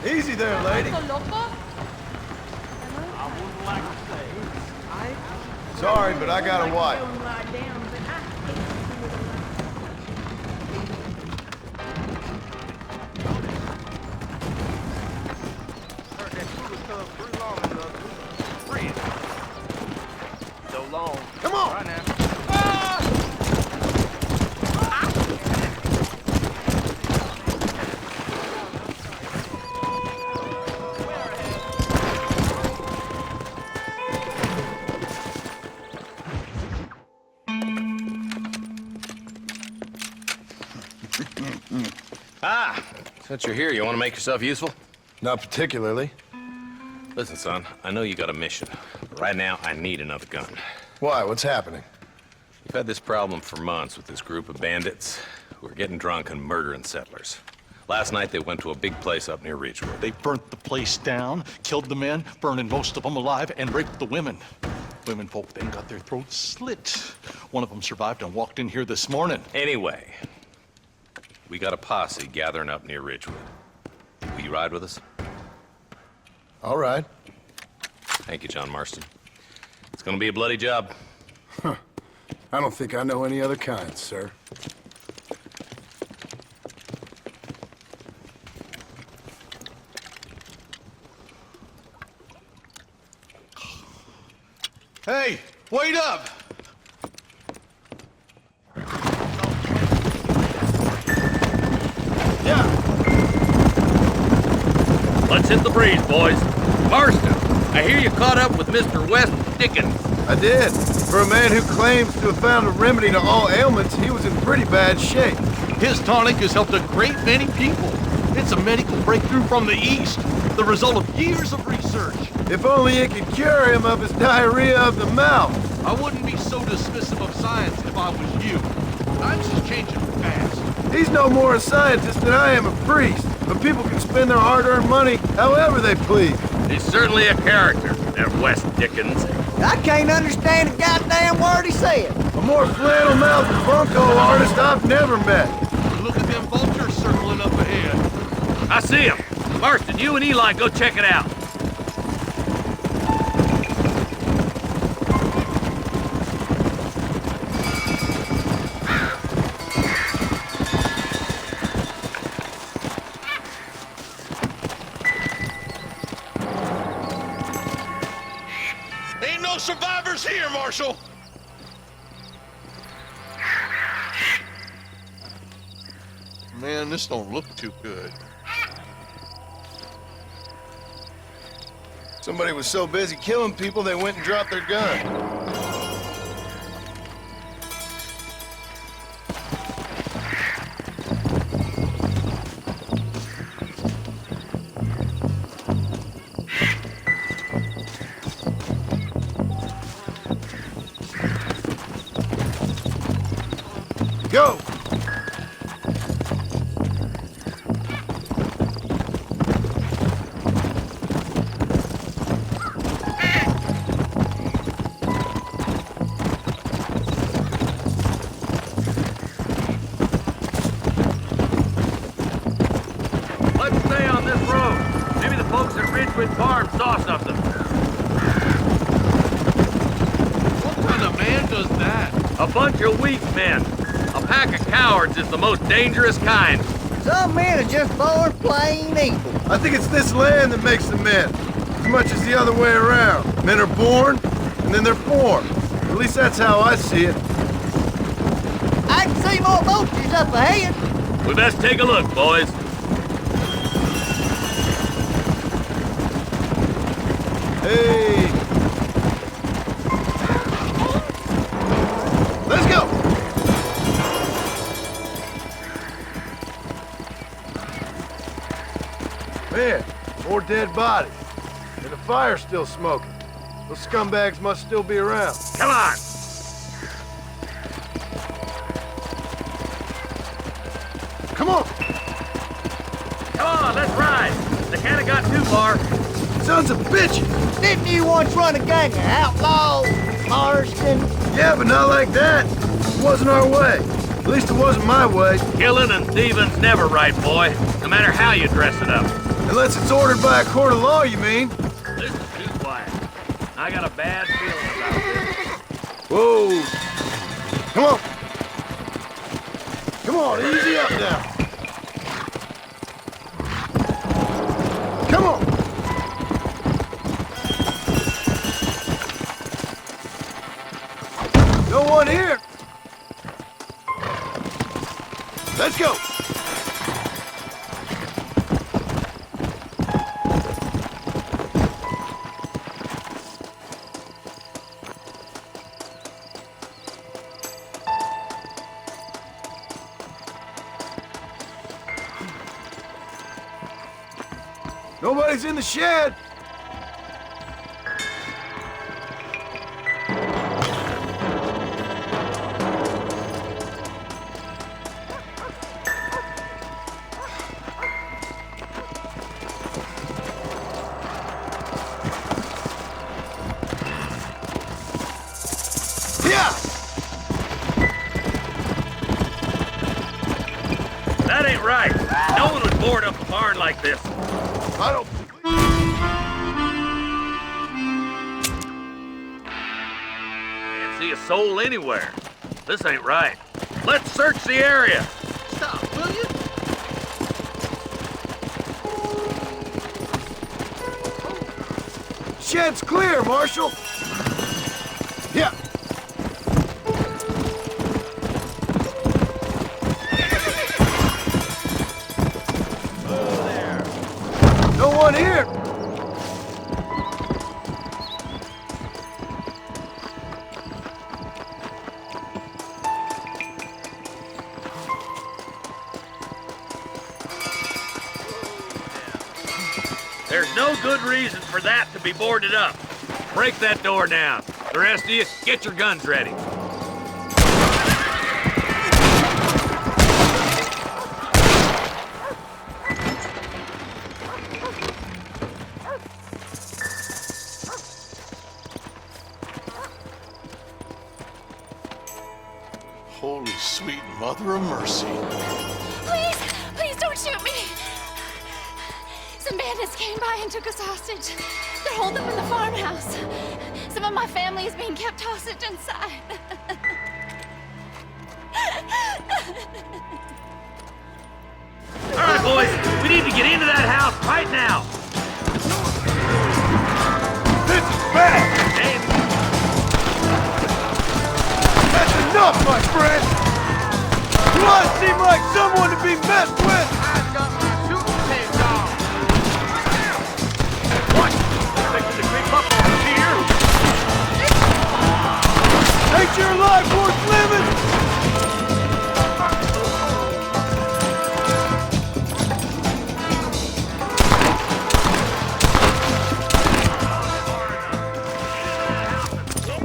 Easy there, lady. I wouldn't like to say. Sorry, but I got a wife. Heard that shooter stuff pretty long enough. Free. So long. Come on. Right now. Since you're here, you want to make yourself useful? Not particularly. Listen, son, I know you got a mission, but right now I need another gun. Why? What's happening? We've had this problem for months with this group of bandits who are getting drunk and murdering settlers. Last night they went to a big place up near Ridgewood. They burnt the place down, killed the men, burning most of them alive, and raped the women. Women folk then got their throats slit. One of them survived and walked in here this morning. Anyway, we got a posse gathering up near Ridgewood. Will you ride with us? All right. Thank you, John Marston. It's gonna be a bloody job. I don't think I know any other kind, sir. Hey, wait up! Let's hit the breeze, boys. Marston, I hear you caught up with Mr. West Dickens. I did. For a man who claims to have found a remedy to all ailments, he was in pretty bad shape. His tonic has helped a great many people. It's a medical breakthrough from the East, the result of years of research. If only it could cure him of his diarrhea of the mouth. I wouldn't be so dismissive of science if I was you. Times is changing fast. He's no more a scientist than I am a priest. But people can spend their hard-earned money however they please. He's certainly a character, that West Dickens. I can't understand a goddamn word he said. A more flannel-mouthed bunco artist I've never met. Look at them vultures circling up ahead. I see him. Marston, you and Eli go check it out. Ain't no survivors here, Marshal! Man, this don't look too good. Somebody was so busy killing people, they went and dropped their gun. Go! Let's stay on this road. Maybe the folks at Ridgewood Farm saw something. What kind of man does that? A bunch of weak men. A pack of cowards is the most dangerous kind. Some men are just born plain evil. I think it's this land that makes the men, as much as the other way around. Men are born, and then they're formed. At least that's how I see it. I can see more vultures up ahead. We best take a look, boys. Hey! Let's go! Man, more dead bodies. And the fire's still smoking. Those scumbags must still be around. Come on! Come on! Come on, let's ride! They can't have got too far. Sons of bitches! Didn't you once run a gang of outlaws, Marston? Yeah, but not like that. It wasn't our way. At least it wasn't my way. Killing and thieving's never right, boy. No matter how you dress it up. Unless it's ordered by a court of law, you mean? Listen, be quiet. I got a bad feeling about this. Whoa. Come on. Come on, easy up now. Come on. No one here. Let's go. Nobody's in the shed. That ain't right. No one would board up a barn like this. I don't... Can't see a soul anywhere. This ain't right. Let's search the area. Stop, will you? Shed's clear, Marshal. Yeah. No one here. There's no good reason for that to be boarded up. Break that door down. The rest of you, get your guns ready. Holy sweet mother of mercy. Please, please don't shoot me. Some bandits came by and took us hostage. They're holed up in the farmhouse. Some of my family is being kept hostage inside. All right, boys, we need to get into that house right now. This is bad. Hey, That's enough, my friend. You want to seem like someone to be messed with? I've got my shooting pants on. what? Expecting to creep up over here? Ain't your life worth living?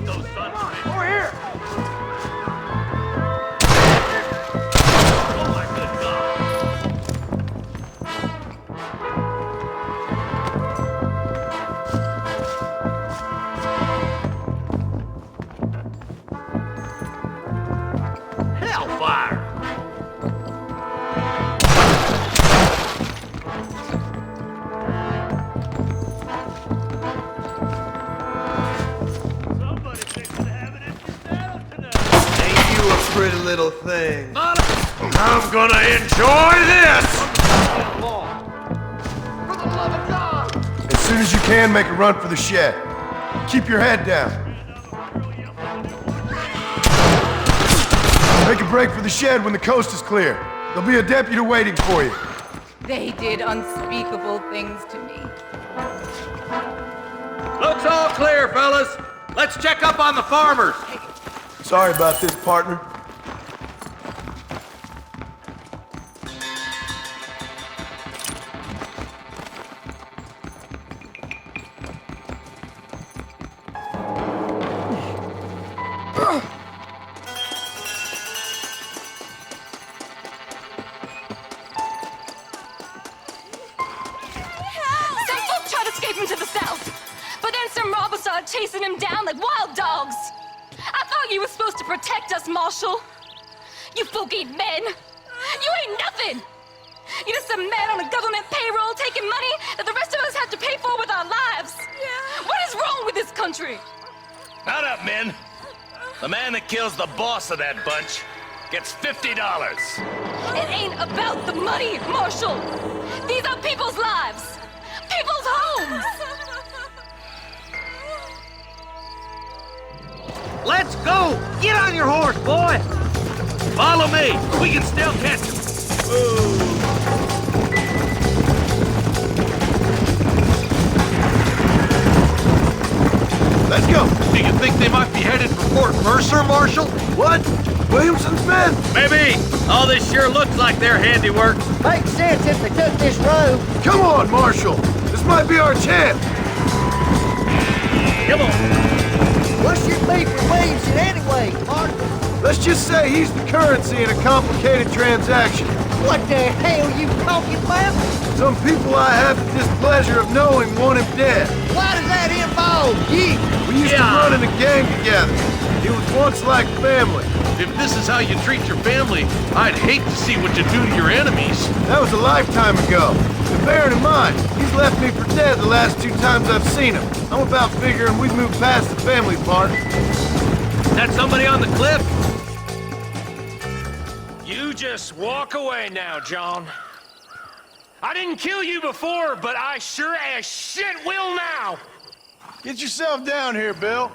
Those sons of bitches. Over here. Oh my good God. Hellfire! Somebody fixing to have an empty saddle tonight. Ain't you a pretty little thing? I'm gonna enjoy this! For the love of God. As soon as you can, make a run for the shed. Keep your head down. Make a break for the shed when the coast is clear. There'll be a deputy waiting for you. They did unspeakable things to me. Looks all clear, fellas. Let's check up on the farmers. Sorry about this, partner. Some folk tried escaping to the south, but then some robbers started chasing him down like wild dogs. I thought you were supposed to protect us, Marshal. You folk ain't men. You ain't nothing. You're just some man on a government payroll taking money that the rest of us have to pay for with our lives. Yeah. What is wrong with this country? Shut up, men. The man that kills the boss of that bunch gets $50. It ain't about the money, Marshal. These are people's lives. People's homes. Let's go! Get on your horse, boy! Follow me. We can still catch him. Let's go. Do you think they might be headed for Fort Mercer, Marshal? What? Williamson's men? Maybe. All this sure looks like their handiwork. Makes sense if they took this road. Come on, Marshal. This might be our chance. Come on. What's your beef with Williamson anyway, Marshal? Let's just say he's the currency in a complicated transaction. What the hell you talking about? Some people I have the displeasure of knowing want him dead. Why does that involve you? We used to run in a gang together. It was once like family. If this is how you treat your family, I'd hate to see what you do to your enemies. That was a lifetime ago. And bearing in mind, he's left me for dead the last 2 times I've seen him. I'm about figuring we've moved past the family part. That somebody on the cliff? You just walk away now, John. I didn't kill you before, but I sure as shit will now. Get yourself down here, Bill.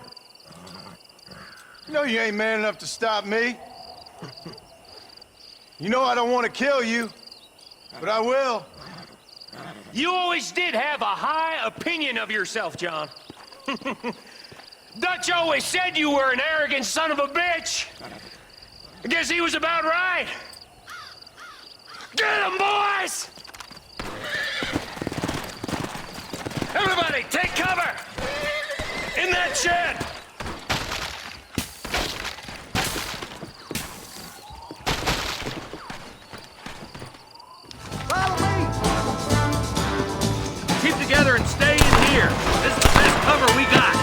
You know you ain't man enough to stop me. You know I don't want to kill you, but I will. You always did have a high opinion of yourself, John. Dutch always said you were an arrogant son of a bitch. I guess he was about right. Get him, boys! Everybody, take cover! In that shed! Follow me. Keep together and stay in here. This is the best cover we got.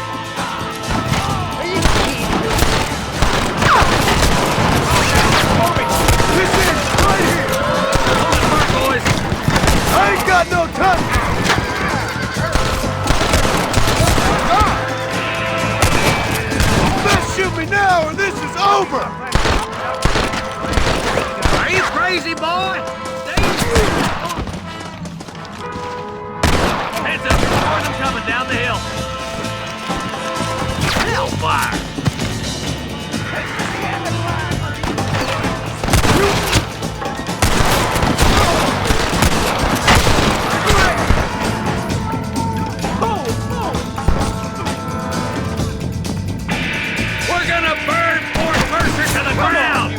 Are you kidding me? This is right here! Hold it apart, boys. I ain't got no time! Best shoot me now or this is over! Are you crazy, boy? Heads up, there's more of them coming down the hill. Hellfire! We're gonna burn Fort Mercer to the ground!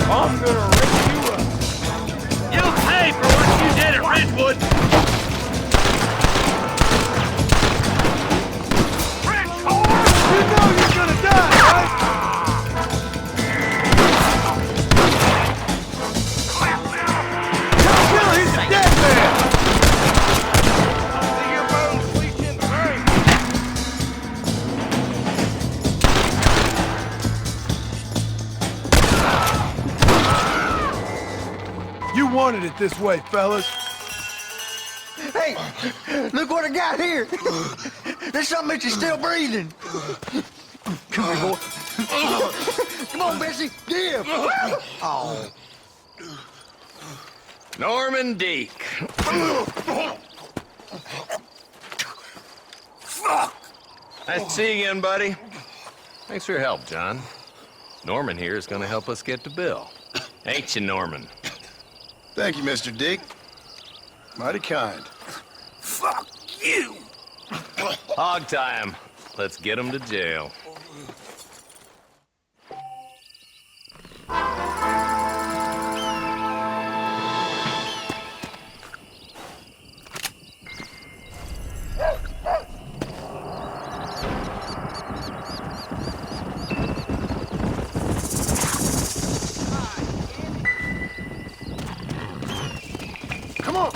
I'm gonna rip you up. You'll pay for what you did at Ridgewood! You know you're gonna die, right? Tell Bill he's a dead man! You wanted it this way, fellas. Hey, look what I got here. There's something that you're still breathing. Come here, boy. Come on, Bessie. Give. Oh. Norman Deek. Nice to see you again, buddy. Thanks for your help, John. Norman here is going to help us get to Bill. Ain't you, Norman? Thank you, Mr. Dick. Mighty kind. Fuck you! Hog time. Let's get him to jail. Come on!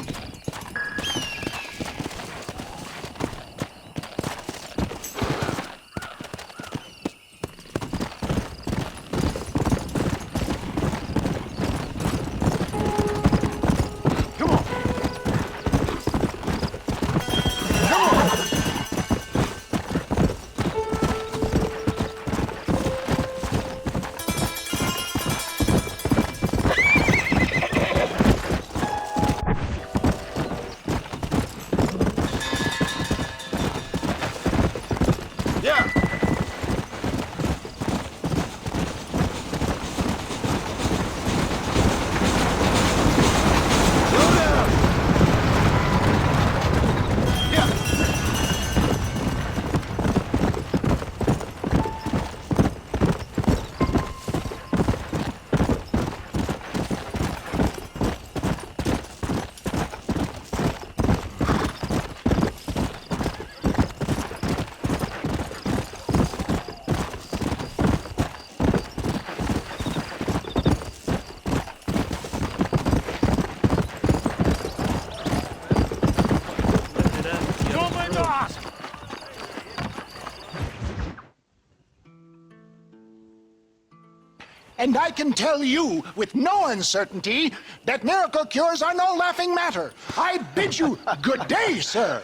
And I can tell you with no uncertainty that miracle cures are no laughing matter. I bid you good day, sir.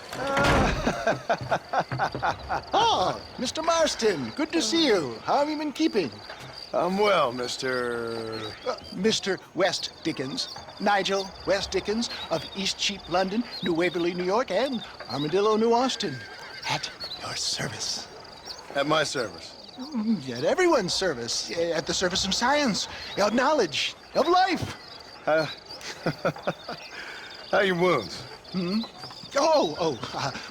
Oh, Mr. Marston, good to see you. How have you been keeping? I'm well, Mr. Mr. West Dickens. Nigel West Dickens of Eastcheap, London, New Waverly, New York, and Armadillo, New Austin. At your service. At my service. At everyone's service. At the service of science, of knowledge, of life. How are your wounds?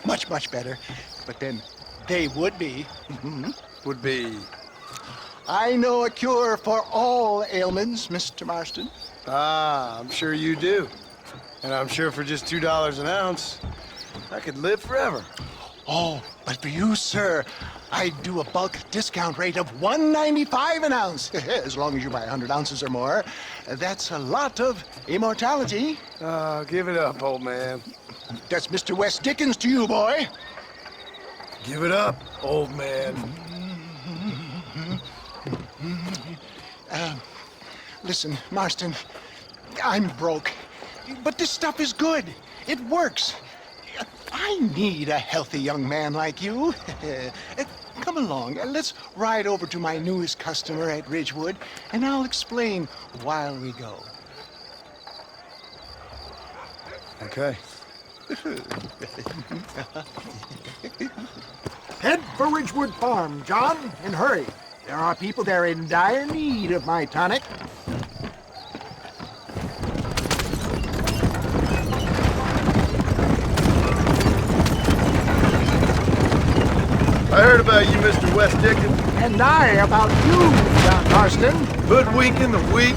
Much, much better. But then they would be. Would be... I know a cure for all ailments, Mr. Marston. Ah, I'm sure you do. And I'm sure for just $2 an ounce, I could live forever. Oh, but for you, sir, I do a bulk discount rate of $1.95 an ounce. As long as you buy 100 ounces or more. That's a lot of immortality. Give it up, old man. That's Mr. West Dickens to you, boy. Give it up, old man. Listen, Marston, I'm broke. But this stuff is good. It works. I need a healthy young man like you. Come along. Let's ride over to my newest customer at Ridgewood, and I'll explain while we go. Okay. Head for Ridgewood Farm, John, and hurry. There are people there in dire need of my tonic. I heard about you, Mr. West Dickens. And I about you, John Marston. Hoodwinking the weak,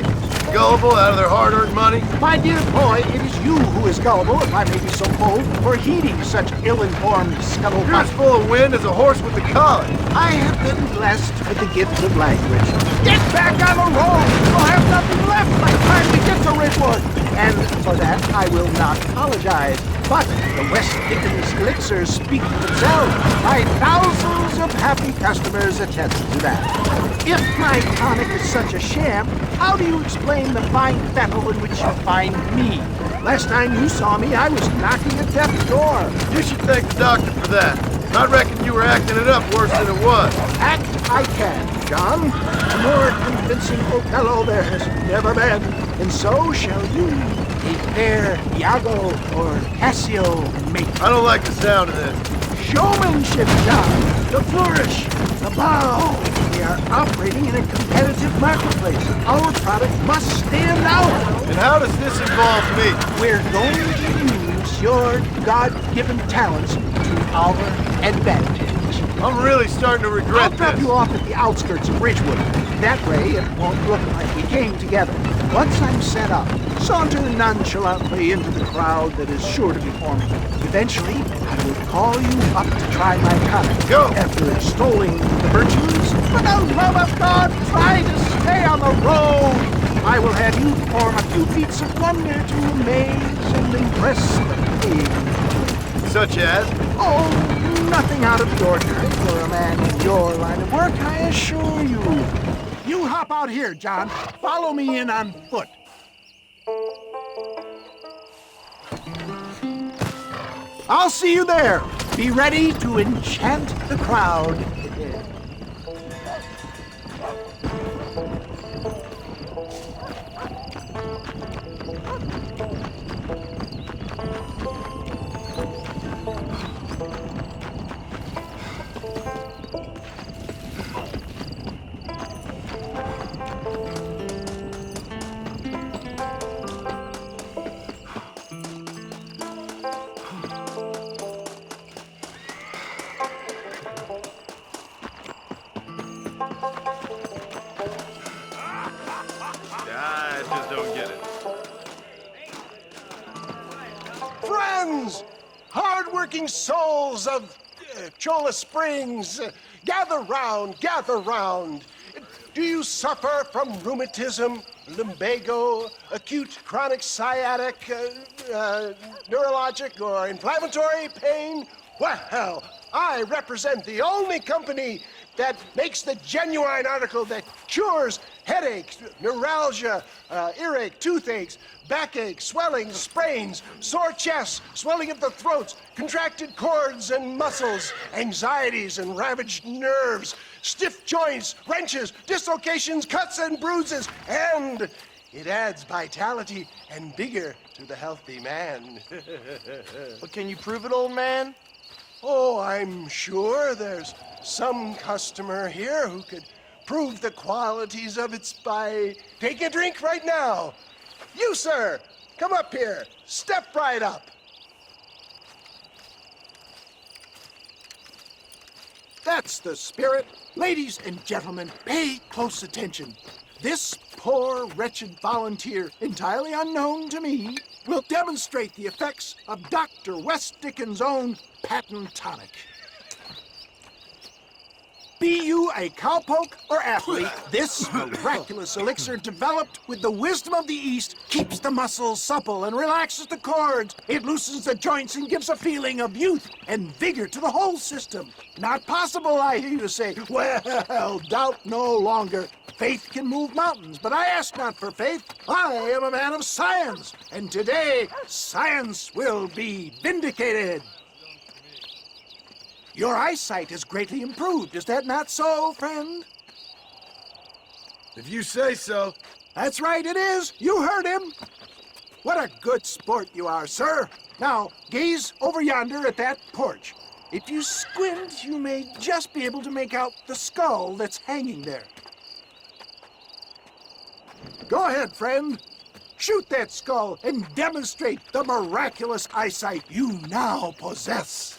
gullible out of their hard-earned money. My dear boy, it is you who is gullible, if I may be so bold, for heeding such ill-informed You're scuttlebutt. as full of wind as a horse with a collar. I have been blessed with the gift of language. Get back on the road! You'll have nothing left by the time we get to Ridgewood. And for that, I will not apologize. But the West Dickens elixirs speak for themselves. My thousands of happy customers attest to that. If my tonic is such a sham, how do you explain the fine fettle in which you find me? Last time you saw me, I was knocking at death's door. You should thank the doctor for that. I reckon you were acting it up worse than it was. Act I can, John. A more convincing Othello there has never been. And so shall you. A fair Iago or Cassio make. I don't like the sound of this. Showmanship, John. The flourish. The bow. We are operating in a competitive marketplace. Our product must stand out. And how does this involve me? We're going to use your God-given talents to our advantage. I'm really starting to I'll regret drop this. you off at the outskirts of Ridgewood. That way, it won't look like we came together. Once I'm set up, saunter nonchalantly into the crowd that is sure to be forming. Eventually, I will call you up to try my tonic. Go! After extolling the virtues, for the love of God, try to stay on the road. I will have you perform a few feats of wonder to amaze and impress the pig. Such as? Oh, nothing out of the ordinary for a man in your line of work, I assure you. You hop out here, John. Follow me in on foot. I'll see you there. Be ready to enchant the crowd. I just don't get it. Friends, hard-working souls of Cholla Springs, gather round, gather round. Do you suffer from rheumatism, lumbago, acute chronic sciatic, neurologic or inflammatory pain? Well, I represent the only company that makes the genuine article that cures headaches, neuralgia, earache, toothaches, backache, swelling, sprains, sore chests, swelling of the throats, contracted cords and muscles, anxieties and ravaged nerves, stiff joints, wrenches, dislocations, cuts and bruises, and it adds vitality and vigor to the healthy man. But can you prove it, old man? Oh, I'm sure there's some customer here who could prove the qualities of it by taking a drink right now. You, sir, come up here. Step right up. That's the spirit. Ladies and gentlemen, pay close attention. This poor, wretched volunteer, entirely unknown to me, will demonstrate the effects of Dr. West Dickens' own patent tonic. Be you a cowpoke or athlete, this miraculous elixir developed with the wisdom of the East keeps the muscles supple and relaxes the cords. It loosens the joints and gives a feeling of youth and vigor to the whole system. Not possible, I hear you say. Well, doubt no longer. Faith can move mountains, but I ask not for faith. I am a man of science, and today science will be vindicated. Your eyesight is greatly improved. Is that not so, friend? If you say so. That's right, it is. You heard him. What a good sport you are, sir. Now, gaze over yonder at that porch. If you squint, you may just be able to make out the skull that's hanging there. Go ahead, friend. Shoot that skull and demonstrate the miraculous eyesight you now possess.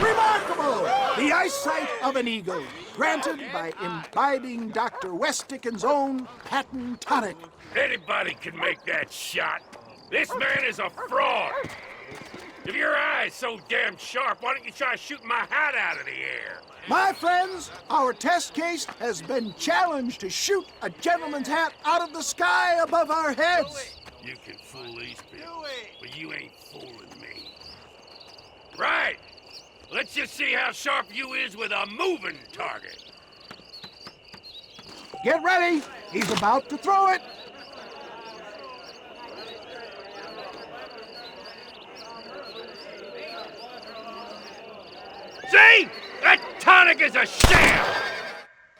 Remarkable! The eyesight of an eagle, granted by imbibing Dr. West Dickens' own patent tonic. Anybody can make that shot. This man is a fraud. If your eye's so damn sharp, why don't you try shooting my hat out of the air? My friends, our test case has been challenged to shoot a gentleman's hat out of the sky above our heads. You can fool these people, but you ain't fooling me. Right. Let's just see how sharp you is with a moving target. Get ready. He's about to throw it. See? That tonic is a sham!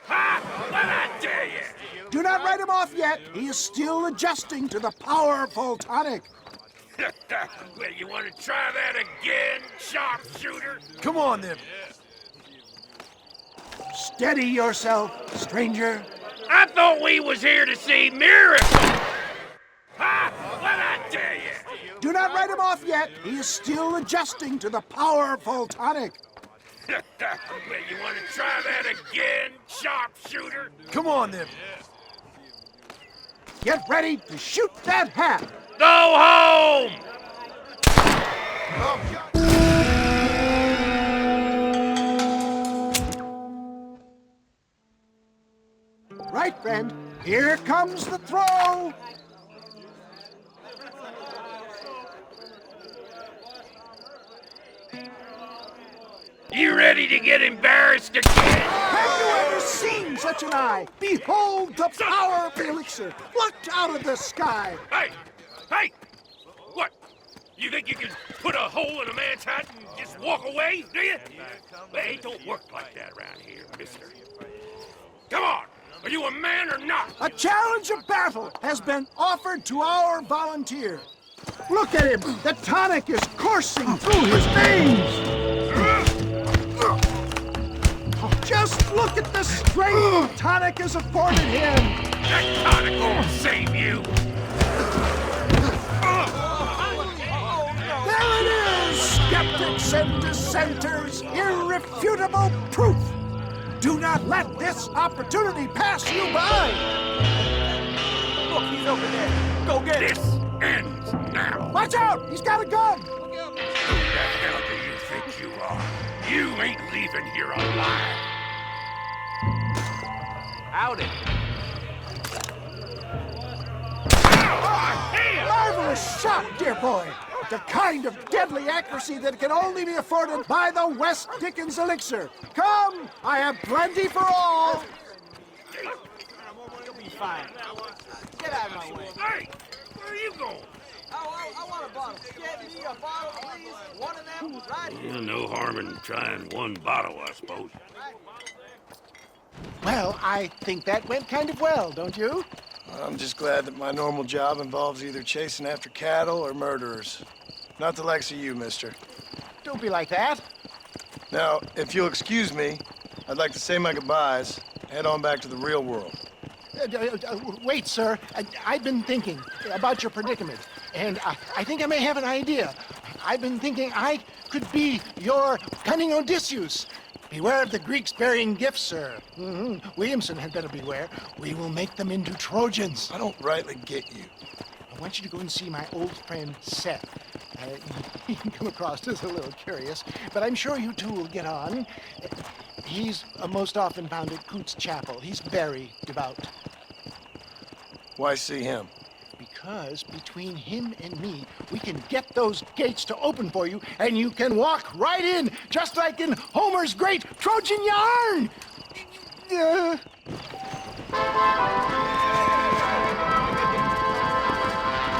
Ha! What I tell you? Do not write him off yet. He is still adjusting to the powerful tonic. Well, you want to try that again, sharpshooter? Come on, then. Steady yourself, stranger. I thought we was here to see miracles! Ha! What I tell you? Do not write him off yet. He is still adjusting to the powerful tonic. Well, you want to try that again, sharpshooter? Come on, then. Get ready to shoot that hat. Go home! Right, friend. Here comes the throw. You ready to get embarrassed again? Have you ever seen such an eye? Behold the power of the elixir plucked out of the sky. Hey! Hey! What? You think you can put a hole in a man's hat and just walk away, do you? Well, it don't work like that around here, mister. Come on! Are you a man or not? A challenge of battle has been offered to our volunteer. Look at him. The tonic is coursing through his veins. Just look at the strength the tonic has afforded him. That tonic won't save you. There it is, skeptics and dissenters, irrefutable proof. Do not let this opportunity pass you by. Look, he's over there. Go get him. This ends now. Watch out, he's got a gun. Who the hell do you think you are? You ain't leaving here alive. Howdy. marvelous shot, dear boy. The kind of deadly accuracy that can only be afforded by the West Dickens elixir. Come, I have plenty for all. You'll be fine. Get out of my way. Hey, where are you going? I want a bottle. Get me a bottle, please. One of them right here. No harm in trying one bottle, I suppose. Well, I think that went kind of well, don't you? I'm just glad that my normal job involves either chasing after cattle or murderers. Not the likes of you, mister. Don't be like that. Now, if you'll excuse me, I'd like to say my goodbyes, head on back to the real world. Wait, sir. I've been thinking about your predicament, and I think I may have an idea. I've been thinking I could be your cunning Odysseus. Beware of the Greeks bearing gifts, sir. Williamson had better beware. We will make them into Trojans. I don't rightly get you. I want you to go and see my old friend Seth. He can come across as a little curious, but I'm sure you two will get on. He's most often found at Coots Chapel. He's very devout. Why see him? Because between him and me, we can get those gates to open for you, and you can walk right in, just like in Homer's great Trojan yarn!